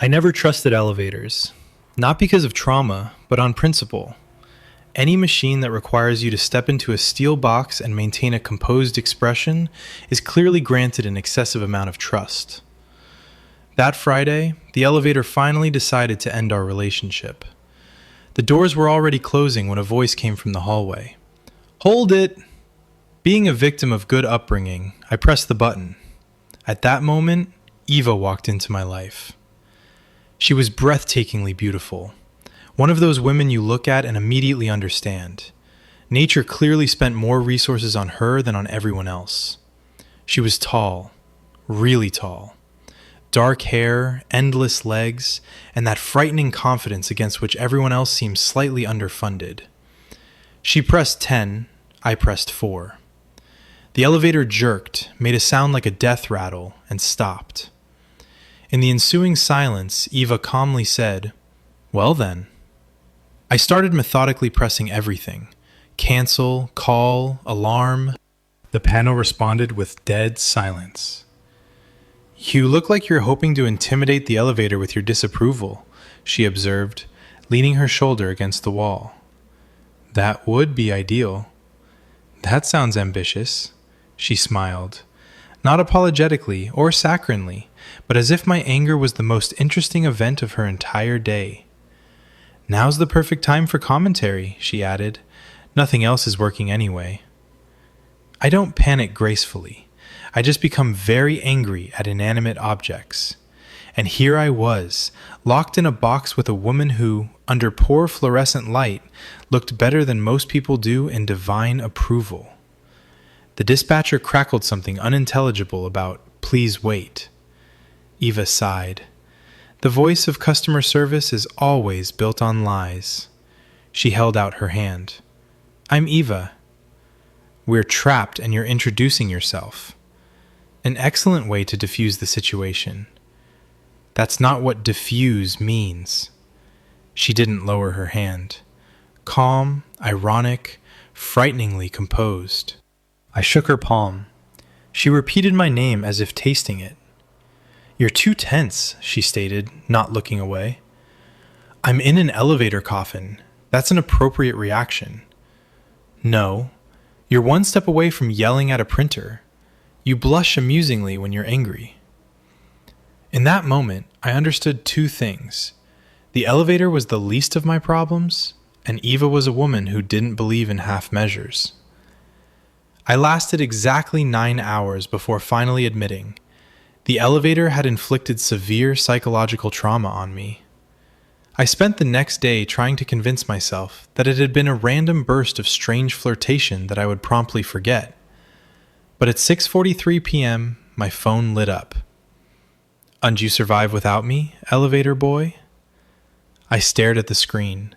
I never trusted elevators, not because of trauma, but on principle. Any machine that requires you to step into a steel box and maintain a composed expression is clearly granted an excessive amount of trust. That Friday, the elevator finally decided to end our relationship. The doors were already closing when a voice came from the hallway. "Hold it!" Being a victim of good upbringing, I pressed the button. At that moment, Eva walked into my life. She was breathtakingly beautiful. One of those women you look at and immediately understand. Nature clearly spent more resources on her than on everyone else. She was tall, really tall. Dark hair, endless legs, and that frightening confidence against which everyone else seems slightly underfunded. She pressed 10, I pressed 4. The elevator jerked, made a sound like a death rattle, and stopped. In the ensuing silence, Eva calmly said, "Well then." I started methodically pressing everything. Cancel, call, alarm. The panel responded with dead silence. "You look like you're hoping to intimidate the elevator with your disapproval," she observed, leaning her shoulder against the wall. "That would be ideal." "That sounds ambitious," she smiled, not apologetically or saccharinely, but as if my anger was the most interesting event of her entire day. "Now's the perfect time for commentary," she added. "Nothing else is working anyway." I don't panic gracefully. I just become very angry at inanimate objects. And here I was, locked in a box with a woman who, under poor fluorescent light, looked better than most people do in divine approval. The dispatcher crackled something unintelligible about "please wait." Eva sighed. The voice of customer service is always built on lies. She held out her hand. "I'm Eva." "We're trapped and you're introducing yourself." An excellent way to diffuse the situation. That's not what diffuse means. She didn't lower her hand. Calm, ironic, frighteningly composed. I shook her palm. She repeated my name as if tasting it. "You're too tense," she stated, not looking away. "I'm in an elevator coffin. That's an appropriate reaction." "No, you're one step away from yelling at a printer. You blush amusingly when you're angry." In that moment, I understood two things. The elevator was the least of my problems, and Eva was a woman who didn't believe in half measures. I lasted exactly 9 hours before finally admitting, the elevator had inflicted severe psychological trauma on me. I spent the next day trying to convince myself that it had been a random burst of strange flirtation that I would promptly forget. But at 6:43 p.m., my phone lit up. "And you survive without me, elevator boy?" I stared at the screen.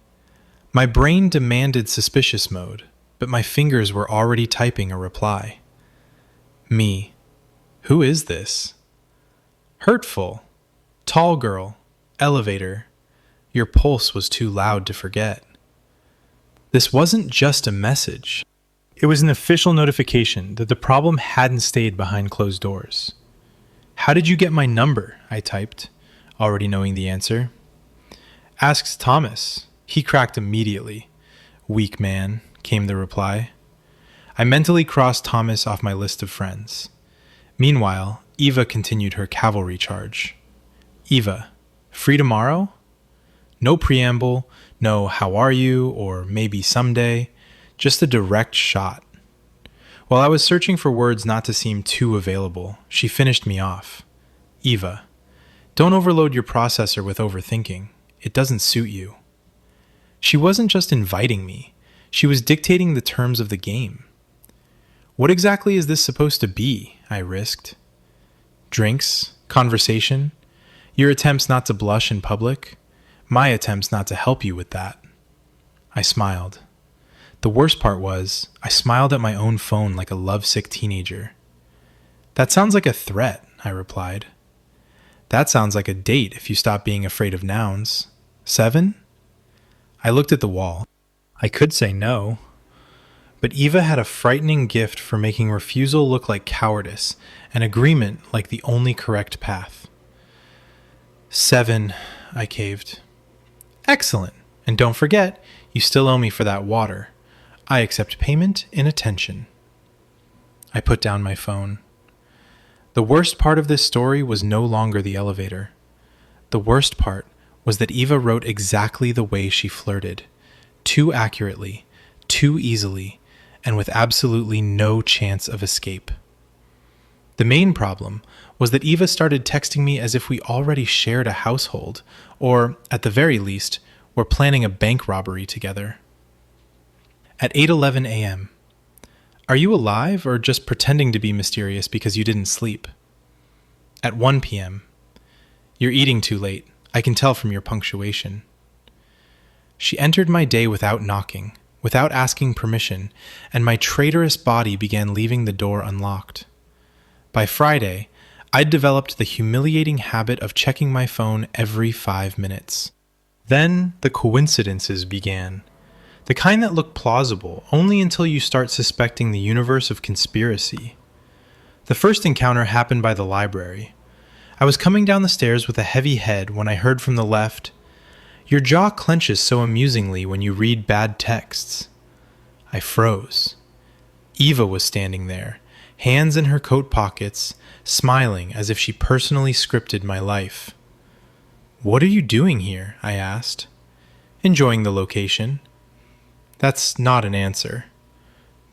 My brain demanded suspicious mode, but my fingers were already typing a reply. "Me. Who is this?" "Hurtful. Tall girl. Elevator. Your pulse was too loud to forget." This wasn't just a message. It was an official notification that the problem hadn't stayed behind closed doors. "How did you get my number?" I typed, already knowing the answer. "Asks Thomas. He cracked immediately." "Weak man," came the reply. I mentally crossed Thomas off my list of friends. Meanwhile, Eva continued her cavalry charge. "Eva, free tomorrow?" No preamble, no "how are you" or "maybe someday," just a direct shot. While I was searching for words not to seem too available, she finished me off. "Eva, don't overload your processor with overthinking. It doesn't suit you." She wasn't just inviting me, she was dictating the terms of the game. "What exactly is this supposed to be?" I risked. "Drinks? Conversation? Your attempts not to blush in public? My attempts not to help you with that." I smiled. The worst part was, I smiled at my own phone like a lovesick teenager. "That sounds like a threat," I replied. "That sounds like a date if you stop being afraid of nouns. 7?" I looked at the wall. I could say no. But Eva had a frightening gift for making refusal look like cowardice and agreement like the only correct path. 7, I caved. Excellent. And don't forget, you still owe me for that water. I accept payment in attention. I put down my phone. The worst part of this story was no longer the elevator. The worst part was that Eva wrote exactly the way she flirted. Too accurately, too easily, and with absolutely no chance of escape. The main problem was that Eva started texting me as if we already shared a household, or, at the very least, were planning a bank robbery together. At 8:11 a.m. Are you alive or just pretending to be mysterious because you didn't sleep? At 1 p.m. You're eating too late. I can tell from your punctuation. She entered my day without knocking, without asking permission, and my traitorous body began leaving the door unlocked. By Friday, I'd developed the humiliating habit of checking my phone every 5 minutes. Then the coincidences began. The kind that look plausible only until you start suspecting the universe of conspiracy. The first encounter happened by the library. I was coming down the stairs with a heavy head when I heard from the left, "Your jaw clenches so amusingly when you read bad texts." I froze. Eva was standing there, hands in her coat pockets, smiling as if she personally scripted my life. "What are you doing here?" I asked. "Enjoying the location." That's not an answer.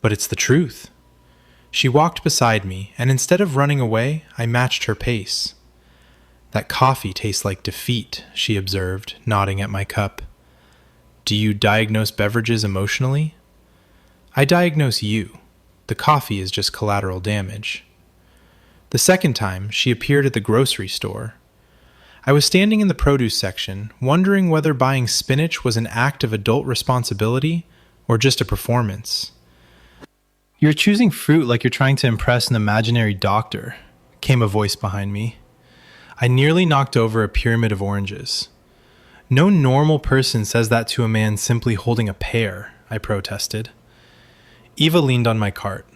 But it's the truth. She walked beside me, and instead of running away, I matched her pace. "That coffee tastes like defeat," she observed, nodding at my cup. "Do you diagnose beverages emotionally?" "I diagnose you. The coffee is just collateral damage." The second time, she appeared at the grocery store. I was standing in the produce section, wondering whether buying spinach was an act of adult responsibility or just a performance. "You're choosing fruit like you're trying to impress an imaginary doctor," came a voice behind me. I nearly knocked over a pyramid of oranges. "No normal person says that to a man simply holding a pear," I protested. Eva leaned on my cart.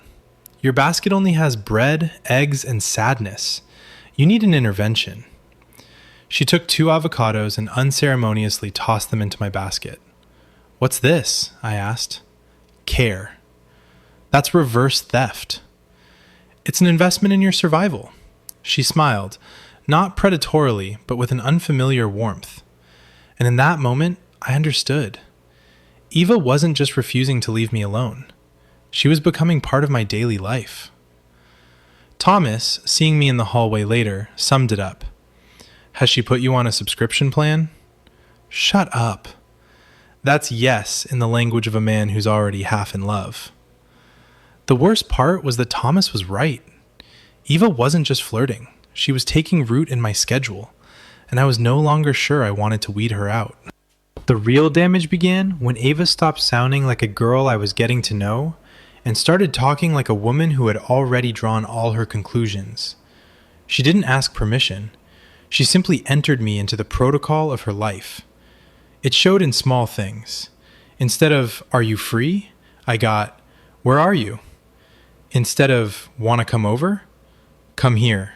"Your basket only has bread, eggs, and sadness. You need an intervention." She took 2 avocados and unceremoniously tossed them into my basket. "What's this?" I asked. "Care. That's reverse theft. It's an investment in your survival." She smiled, not predatorily, but with an unfamiliar warmth. And in that moment, I understood. Eva wasn't just refusing to leave me alone. She was becoming part of my daily life. Thomas, seeing me in the hallway later, summed it up. "Has she put you on a subscription plan?" "Shut up." That's yes in the language of a man who's already half in love. The worst part was that Thomas was right. Eva wasn't just flirting. She was taking root in my schedule, and I was no longer sure I wanted to weed her out. The real damage began when Eva stopped sounding like a girl I was getting to know and started talking like a woman who had already drawn all her conclusions. She didn't ask permission. She simply entered me into the protocol of her life. It showed in small things. Instead of, "Are you free?" I got, "Where are you?" Instead of, "Wanna come over?" "Come here."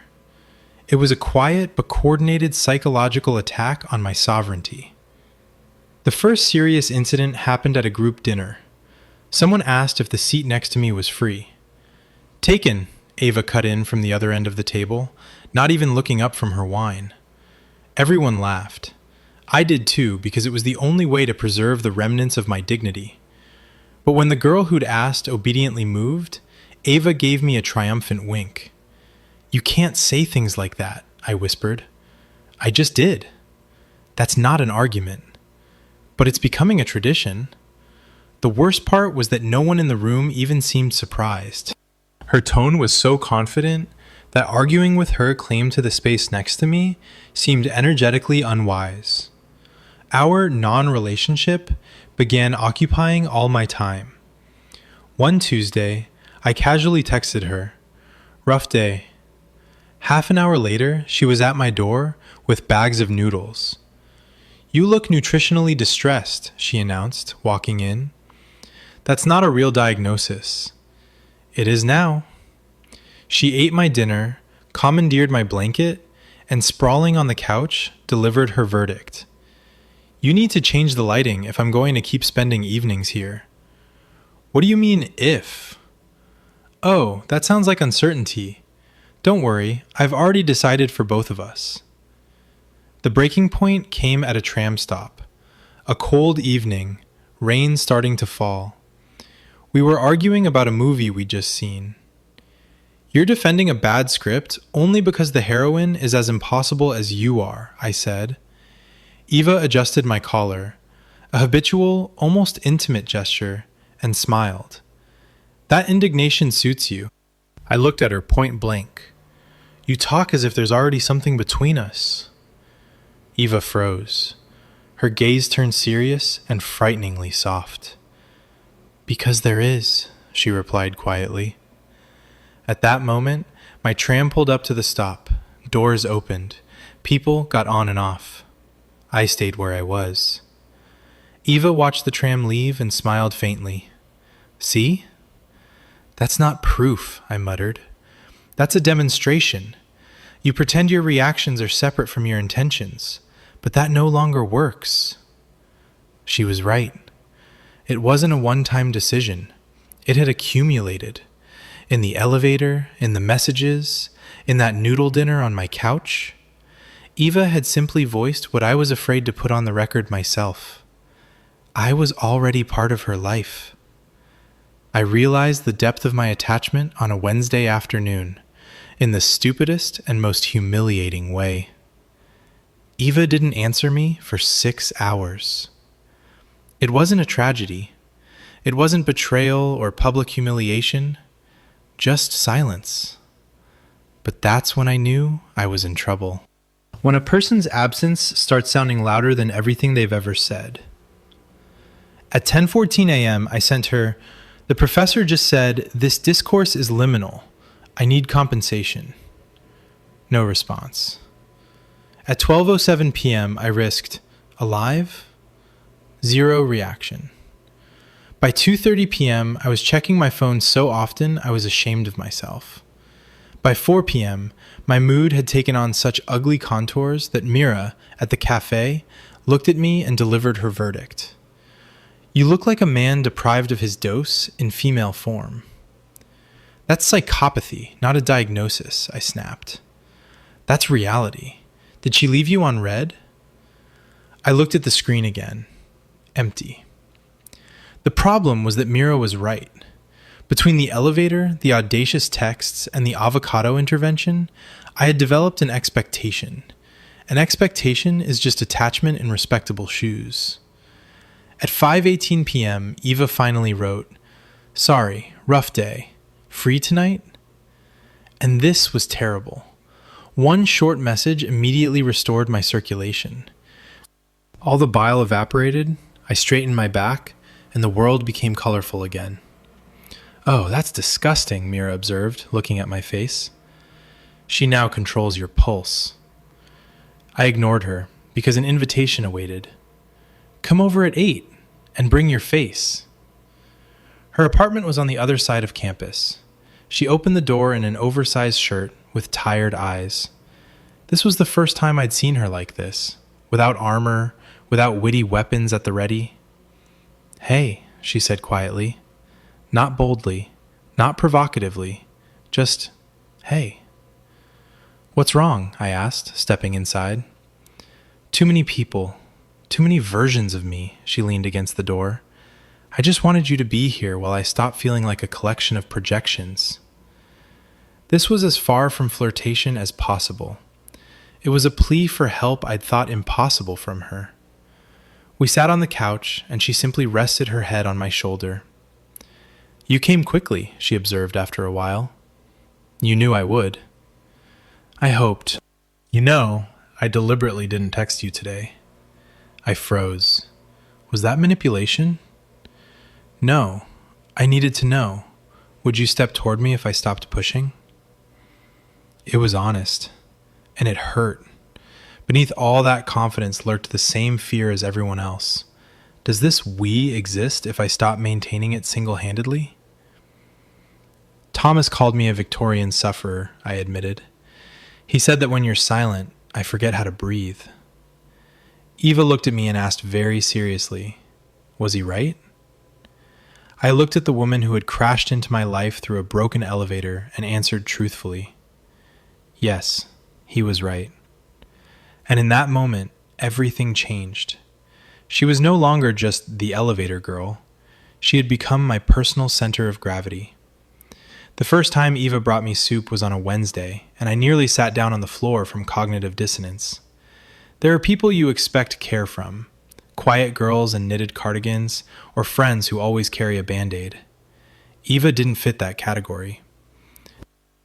It was a quiet but coordinated psychological attack on my sovereignty. The first serious incident happened at a group dinner. Someone asked if the seat next to me was free. "Taken," Ava cut in from the other end of the table, not even looking up from her wine. Everyone laughed. I did too, because it was the only way to preserve the remnants of my dignity. But when the girl who'd asked obediently moved, Ava gave me a triumphant wink. "You can't say things like that," I whispered. "I just did." That's not an argument. But it's becoming a tradition. The worst part was that no one in the room even seemed surprised. Her tone was so confident that arguing with her claim to the space next to me seemed energetically unwise. Our non-relationship began occupying all my time. One Tuesday, I casually texted her, "Rough day." Half an hour later, she was at my door with bags of noodles. "You look nutritionally distressed," she announced, walking in. "That's not a real diagnosis." "It is now." She ate my dinner, commandeered my blanket, and sprawling on the couch, delivered her verdict. You need to change the lighting if I'm going to keep spending evenings here. What do you mean, if? Oh, that sounds like uncertainty. Don't worry, I've already decided for both of us. The breaking point came at a tram stop. A cold evening, rain starting to fall. We were arguing about a movie we'd just seen. You're defending a bad script only because the heroine is as impossible as you are, I said. Eva adjusted my collar, a habitual, almost intimate gesture, and smiled. That indignation suits you. I looked at her point blank. You talk as if there's already something between us. Eva froze. Her gaze turned serious and frighteningly soft. Because there is, she replied quietly. At that moment, my tram pulled up to the stop. Doors opened. People got on and off. I stayed where I was. Eva watched the tram leave and smiled faintly. See? That's not proof, I muttered. That's a demonstration. You pretend your reactions are separate from your intentions, but that no longer works. She was right. It wasn't a one-time decision. It had accumulated. In the elevator, in the messages, in that noodle dinner on my couch. Eva had simply voiced what I was afraid to put on the record myself. I was already part of her life. I realized the depth of my attachment on a Wednesday afternoon, in the stupidest and most humiliating way. Eva didn't answer me for 6 hours. It wasn't a tragedy. It wasn't betrayal or public humiliation, just silence. But that's when I knew I was in trouble. When a person's absence starts sounding louder than everything they've ever said. At 10:14 a.m., I sent her, "The professor just said, this discourse is liminal. I need compensation." No response. At 12:07 p.m., I risked, "Alive?" Zero reaction. By 2:30 p.m., I was checking my phone so often I was ashamed of myself. By 4 p.m., my mood had taken on such ugly contours that Mira, at the cafe, looked at me and delivered her verdict. You look like a man deprived of his dose in female form. That's psychopathy, not a diagnosis, I snapped. That's reality. Did she leave you on red? I looked at the screen again. Empty. The problem was that Mira was right. Between the elevator, the audacious texts, and the avocado intervention, I had developed an expectation. An expectation is just attachment in respectable shoes. At 5:18 p.m., Eva finally wrote, "Sorry, rough day. Free tonight?" And this was terrible. One short message immediately restored my circulation. All the bile evaporated, I straightened my back, and the world became colorful again. "Oh, that's disgusting," Mira observed, looking at my face. "She now controls your pulse." I ignored her, because an invitation awaited. "Come over at 8, and bring your face." Her apartment was on the other side of campus. She opened the door in an oversized shirt, with tired eyes. This was the first time I'd seen her like this, without armor, without witty weapons at the ready. "Hey," she said quietly. Not boldly, not provocatively, just, "Hey." "What's wrong?" I asked, stepping inside. "Too many people, too many versions of me," she leaned against the door. "I just wanted you to be here while I stopped feeling like a collection of projections." This was as far from flirtation as possible. It was a plea for help I'd thought impossible from her. We sat on the couch, and she simply rested her head on my shoulder. "You came quickly," she observed after a while. "You knew I would." I hoped. "You know, I deliberately didn't text you today." I froze. Was that manipulation? "No. I needed to know. Would you step toward me if I stopped pushing?" It was honest, and it hurt. Beneath all that confidence lurked the same fear as everyone else. Does this we exist if I stop maintaining it single-handedly? Thomas called me a Victorian sufferer, I admitted. He said that when you're silent, I forget how to breathe. Eva looked at me and asked very seriously, was he right? I looked at the woman who had crashed into my life through a broken elevator and answered truthfully, yes, he was right. And in that moment, everything changed. She was no longer just the elevator girl. She had become my personal center of gravity. The first time Eva brought me soup was on a Wednesday, and I nearly sat down on the floor from cognitive dissonance. There are people you expect care from, quiet girls in knitted cardigans, or friends who always carry a Band-Aid. Eva didn't fit that category.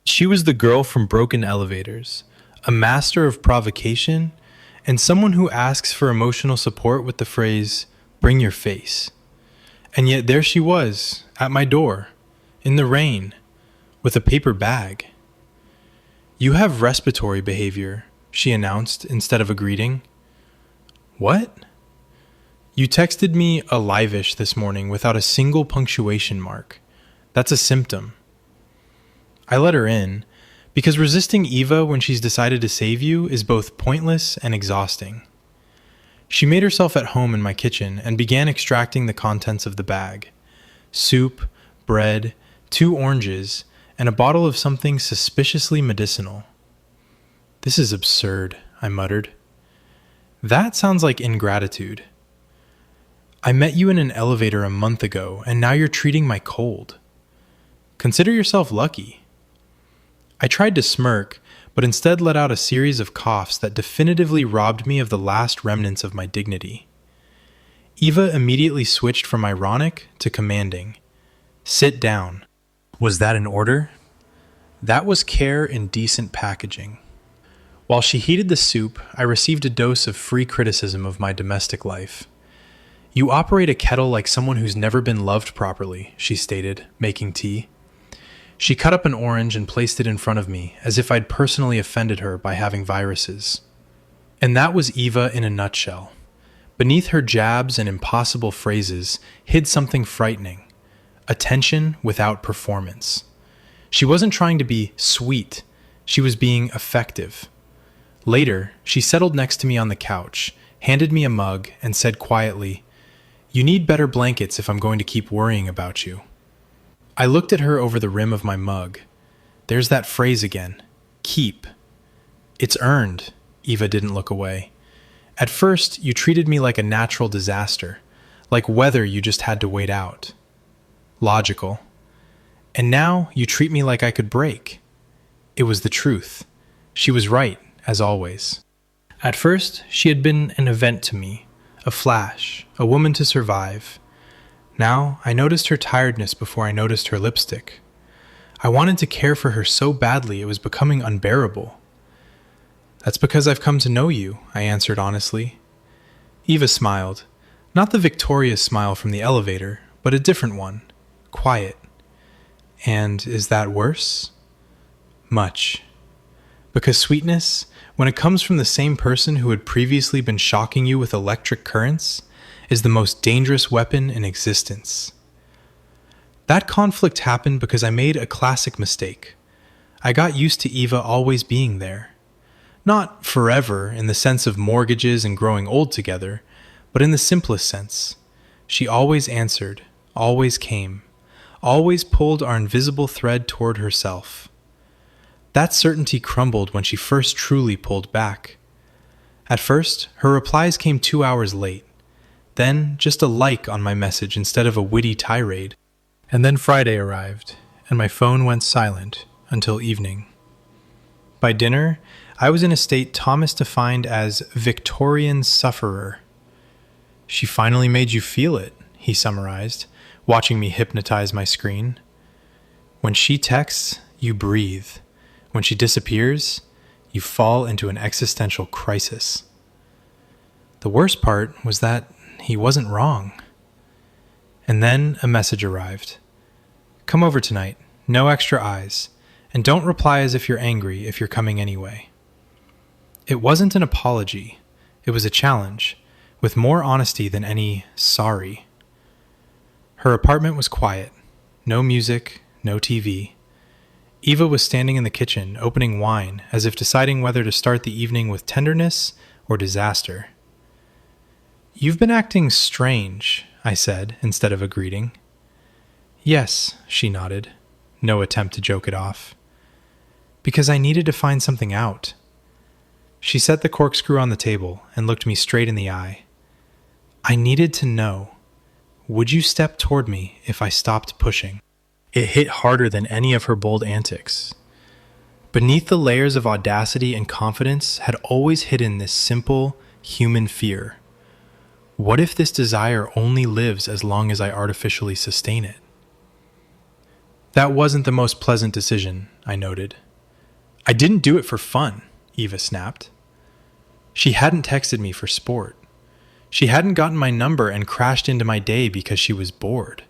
She was the girl from broken elevators, a master of provocation, and someone who asks for emotional support with the phrase, "Bring your face." And yet there she was, at my door, in the rain, with a paper bag. "You have respiratory behavior," she announced instead of a greeting. What? You texted me alive-ish this morning without a single punctuation mark. That's a symptom. I let her in, because resisting Eva when she's decided to save you is both pointless and exhausting. She made herself at home in my kitchen and began extracting the contents of the bag. Soup, bread, 2 oranges, and a bottle of something suspiciously medicinal. "This is absurd," I muttered. "That sounds like ingratitude. I met you in an elevator a month ago, and now you're treating my cold. Consider yourself lucky." I tried to smirk, but instead let out a series of coughs that definitively robbed me of the last remnants of my dignity. Eva immediately switched from ironic to commanding. "Sit down." Was that an order? That was care in decent packaging. While she heated the soup, I received a dose of free criticism of my domestic life. "You operate a kettle like someone who's never been loved properly," she stated, making tea. She cut up an orange and placed it in front of me, as if I'd personally offended her by having viruses. And that was Eva in a nutshell. Beneath her jabs and impossible phrases hid something frightening: attention without performance. She wasn't trying to be sweet, she was being effective. Later, she settled next to me on the couch, handed me a mug, and said quietly, "You need better blankets if I'm going to keep worrying about you." I looked at her over the rim of my mug. There's that phrase again. Keep. It's earned. Eva didn't look away. At first, you treated me like a natural disaster, like weather you just had to wait out. Logical. And now you treat me like I could break. It was the truth. She was right, as always. At first, she had been an event to me, a flash, a woman to survive. Now, I noticed her tiredness before I noticed her lipstick. I wanted to care for her so badly it was becoming unbearable. "That's because I've come to know you," I answered honestly. Eva smiled. Not the victorious smile from the elevator, but a different one. Quiet. "And is that worse?" "Much. Because sweetness, when it comes from the same person who had previously been shocking you with electric currents, is the most dangerous weapon in existence." That conflict happened because I made a classic mistake. I got used to Eva always being there. Not forever in the sense of mortgages and growing old together, but in the simplest sense. She always answered, always came, always pulled our invisible thread toward herself. That certainty crumbled when she first truly pulled back. At first, her replies came 2 hours late. Then, just a like on my message instead of a witty tirade. And then Friday arrived, and my phone went silent until evening. By dinner, I was in a state Thomas defined as Victorian sufferer. "She finally made you feel it," he summarized, watching me hypnotize my screen. "When she texts, you breathe. When she disappears, you fall into an existential crisis." The worst part was that he wasn't wrong. And then a message arrived. "Come over tonight, no extra eyes, and don't reply as if you're angry if you're coming anyway." It wasn't an apology, it was a challenge, with more honesty than any sorry. Her apartment was quiet, no music, no TV. Eva was standing in the kitchen, opening wine, as if deciding whether to start the evening with tenderness or disaster. "You've been acting strange," I said, instead of a greeting. "Yes," she nodded, no attempt to joke it off. "Because I needed to find something out." She set the corkscrew on the table and looked me straight in the eye. "I needed to know. Would you step toward me if I stopped pushing?" It hit harder than any of her bold antics. Beneath the layers of audacity and confidence had always hidden this simple, human fear. What if this desire only lives as long as I artificially sustain it? That wasn't the most pleasant decision, I noted. "I didn't do it for fun," Eva snapped. She hadn't texted me for sport. She hadn't gotten my number and crashed into my day because she was bored.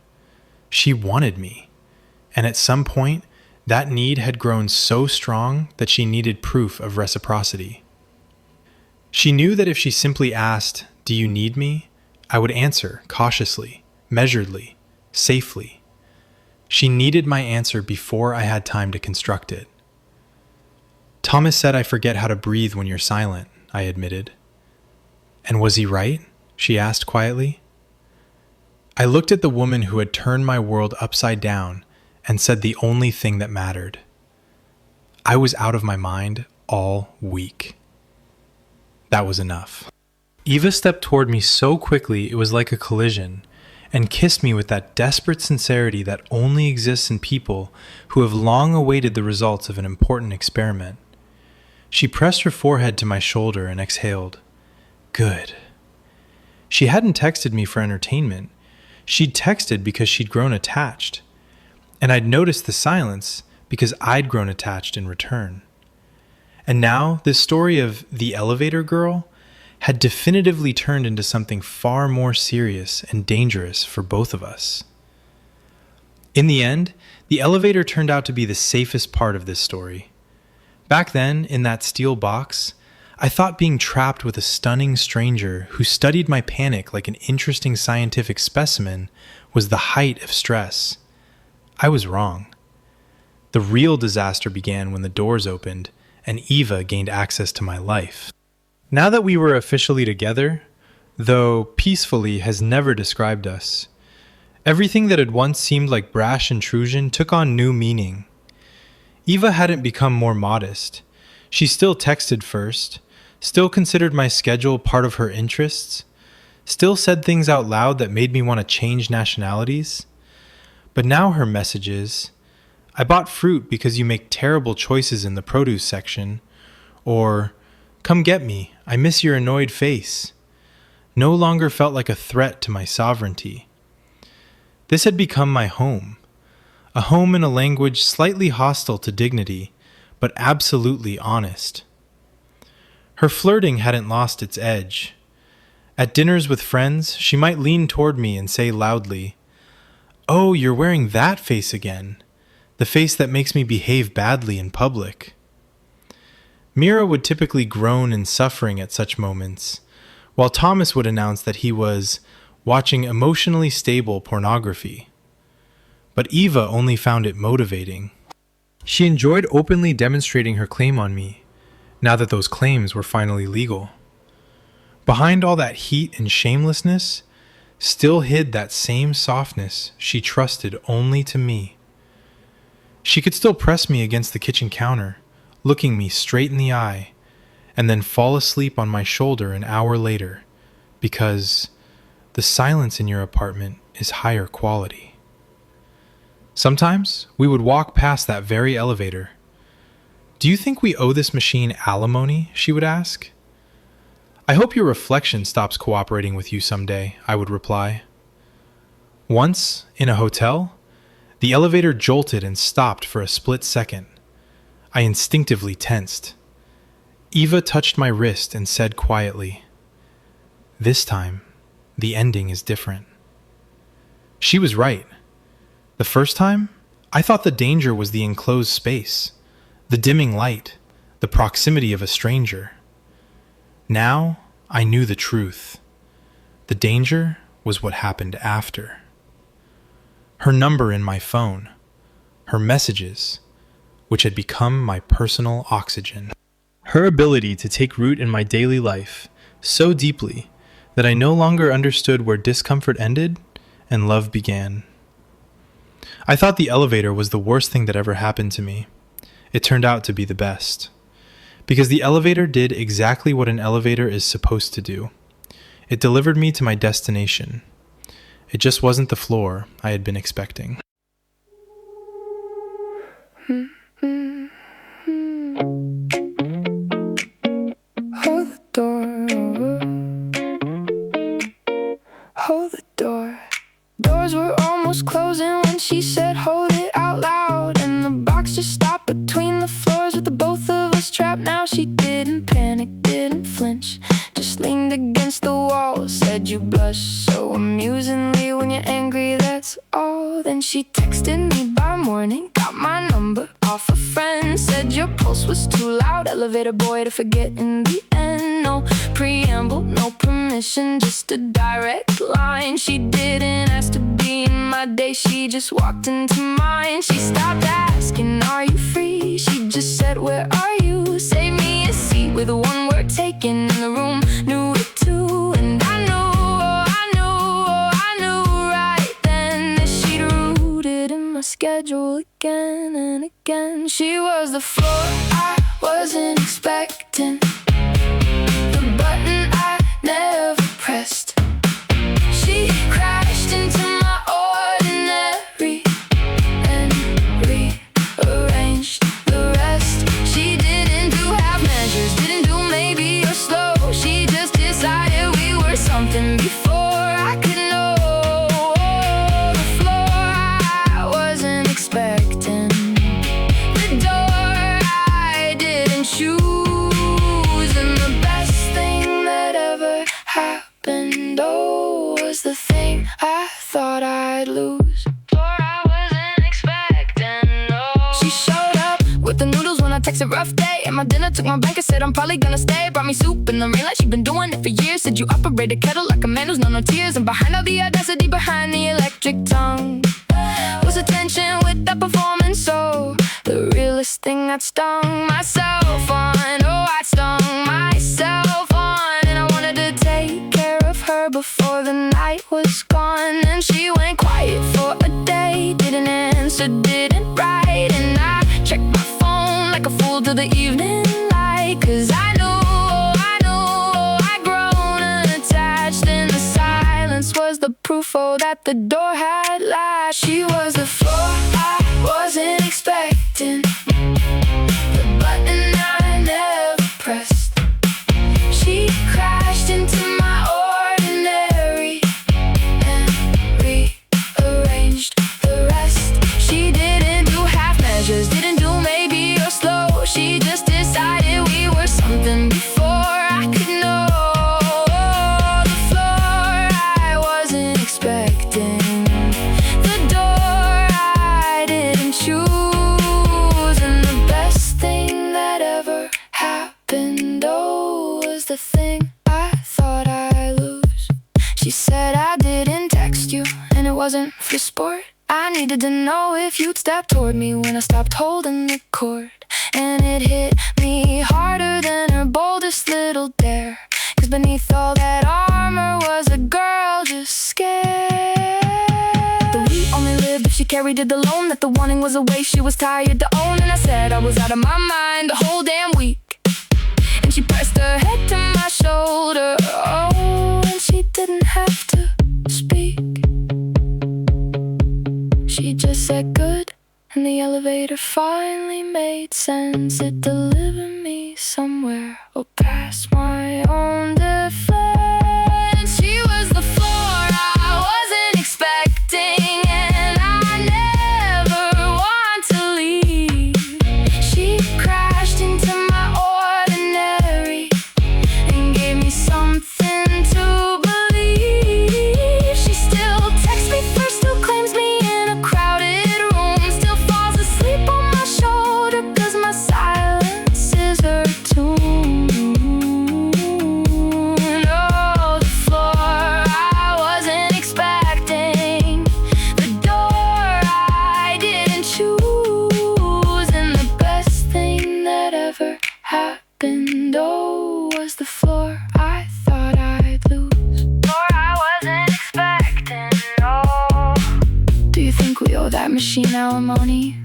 She wanted me. And at some point, that need had grown so strong that she needed proof of reciprocity. She knew that if she simply asked, "Do you need me?" I would answer cautiously, measuredly, safely. She needed my answer before I had time to construct it. "Thomas said I forget how to breathe when you're silent," I admitted. "And was he right?" she asked quietly. I looked at the woman who had turned my world upside down and said the only thing that mattered. I was out of my mind all week. That was enough. Eva stepped toward me so quickly it was like a collision, and kissed me with that desperate sincerity that only exists in people who have long awaited the results of an important experiment. She pressed her forehead to my shoulder and exhaled. Good. She hadn't texted me for entertainment. She'd texted because she'd grown attached. And I'd noticed the silence because I'd grown attached in return. And now, this story of the elevator girl had definitively turned into something far more serious and dangerous for both of us. In the end, the elevator turned out to be the safest part of this story. Back then, in that steel box, I thought being trapped with a stunning stranger who studied my panic like an interesting scientific specimen was the height of stress. I was wrong. The real disaster began when the doors opened and Eva gained access to my life. Now that we were officially together, though peacefully has never described us, everything that had once seemed like brash intrusion took on new meaning. Eva hadn't become more modest. She still texted first, still considered my schedule part of her interests, still said things out loud that made me want to change nationalities. But now her messages, "I bought fruit because you make terrible choices in the produce section," or "Come get me, I miss your annoyed face," no longer felt like a threat to my sovereignty. This had become my home, a home in a language slightly hostile to dignity, but absolutely honest. Her flirting hadn't lost its edge. At dinners with friends, she might lean toward me and say loudly, "Oh, you're wearing that face again, the face that makes me behave badly in public." Mira would typically groan in suffering at such moments, while Thomas would announce that he was watching emotionally stable pornography. But Eva only found it motivating. She enjoyed openly demonstrating her claim on me, now that those claims were finally legal. Behind all that heat and shamelessness, still hid that same softness she trusted only to me. She could still press me against the kitchen counter, looking me straight in the eye, and then fall asleep on my shoulder an hour later, because the silence in your apartment is higher quality. Sometimes we would walk past that very elevator. "Do you think we owe this machine alimony?" she would ask. "I hope your reflection stops cooperating with you someday," I would reply. Once, in a hotel, the elevator jolted and stopped for a split second. I instinctively tensed. Eva touched my wrist and said quietly, "This time, the ending is different." She was right. The first time, I thought the danger was the enclosed space, the dimming light, the proximity of a stranger. Now, I knew the truth. The danger was what happened after. Her number in my phone, her messages, which had become my personal oxygen. Her ability to take root in my daily life so deeply that I no longer understood where discomfort ended and love began. I thought the elevator was the worst thing that ever happened to me. It turned out to be the best. Because the elevator did exactly what an elevator is supposed to do. It delivered me to my destination. It just wasn't the floor I had been expecting. Hold the door. Hold the door. Doors were almost closing when she said, hold it out loud. And the box just stopped between the floors with the both of us trapped. Now she didn't panic, didn't flinch, just leaned against the wall. Said, you blush so amusingly when you're angry, that's all. Then she texted me by morning, got my number off a friend. Said your pulse was too loud, elevator boy, to forget in the end. No preamble, no permission, just a direct line. She didn't ask to be in my day, she just walked into mine. She stopped asking, are you free? She just said, where are you? Save me a seat with one word taken, in the room knew it too. And I knew right then that she'd rooted in my schedule again and again. She was the floor I wasn't expecting, the button I never pressed. She crashed into my ordinary and rearranged the rest. She didn't do half measures, didn't do maybe or slow. She just decided we were something before I could know. The floor I wasn't expecting, the door I didn't choose, and the best thing that ever happened, oh, was the thing I thought I'd lose. Floor I wasn't expecting, oh. She showed up with the noodles when I texted rough day, and my dinner took my bank and said I'm probably gonna stay. Brought me soup in the rain like she'd been doing it for years. Said you operate a kettle like a man who's known no tears. And behind all the audacity, behind the electric tongue, was a tension with that performance. So the realest thing that stung myself on, oh, I stung myself on. And I wanted to take care of her before the night was gone. And she went quiet for a day, didn't answer, didn't write. And I checked my phone like a fool till the evening light, 'cause I'd grown unattached, and the silence was the proof, oh, that the door had latched. She was the floor I wasn't expecting, the button I never pressed. She crashed into my ordinary and rearranged the rest. She didn't do half measures, didn't do maybe or slow. She just decided we were something before I could know. The floor I wasn't expecting, the door I didn't choose, and the best thing that ever happened, oh, was the thing I thought I'd lose. She said I didn't text you, and it wasn't for sport. I needed to know if you'd step toward me when I stopped holding the cord. And it hit me harder than her boldest little dare, 'cause beneath all that armor was a girl just scared. That we only lived if she carried it alone, that the wanting was a way she was tired to own. And I said I was out of my mind the whole damn week. And she pressed her head to my shoulder, oh, and she didn't have to speak. She just said good, and the elevator finally made sense. It delivered me somewhere, oh, past my own defense. She was the floor I wasn't expecting, and I never want to leave. She crashed into my ordinary and gave me something to believe. She still texts me first, still claims me in a crowded room, still falls asleep on my shoulder, 'cause my silence is her tune. machine alimony.